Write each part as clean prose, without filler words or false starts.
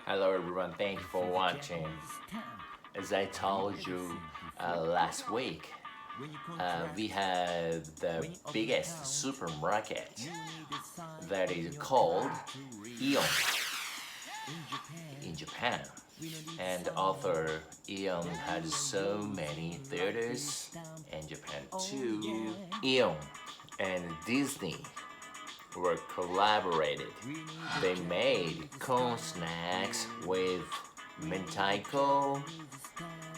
Hello everyone, thank you for watching. As I told you last week, we have the biggest supermarket that is called Aeon in Japan. And author Aeon has so many theaters in Japan too. Aeon and Disney were collaborated. They made corn snacks with mentaiko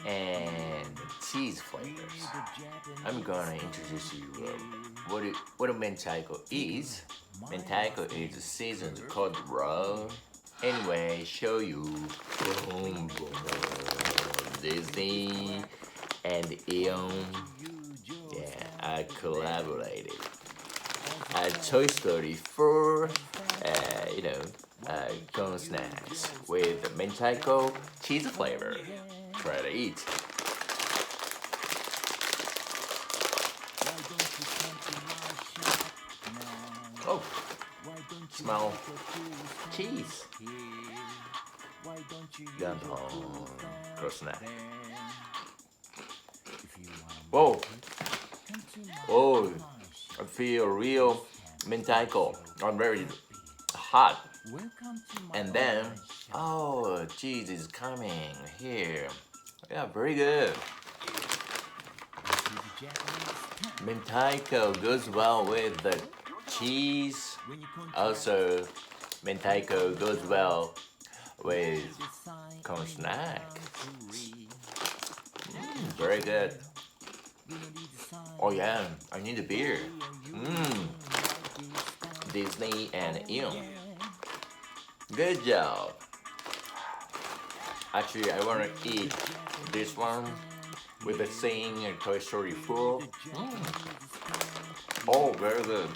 and cheese flavors. I'm gonna introduce you what a mentaiko is. Mentaiko is seasoned cold raw. Anyway, show you boom, boom, Disney and Aeon. Yeah, I collaborated. Toy Story 4, corn snacks with mentaiko cheese flavor. Try to eat. Oh, smell cheese. Ganton cross snack. Whoa. Oh, I feel real mentaiko. I'm very hot. And then, oh, cheese is coming here. Yeah, very good. Mentaiko goes well with the cheese. Also, mentaiko goes well with corn snack. Very good. Oh yeah, I need a beer. Disney and Aeon. Good job. Actually, I want to eat this one with the scene in Toy Story 4. Oh, very good.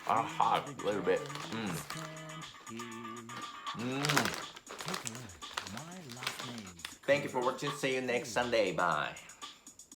Hot a little bit. Thank you for watching. See you next Sunday. Bye.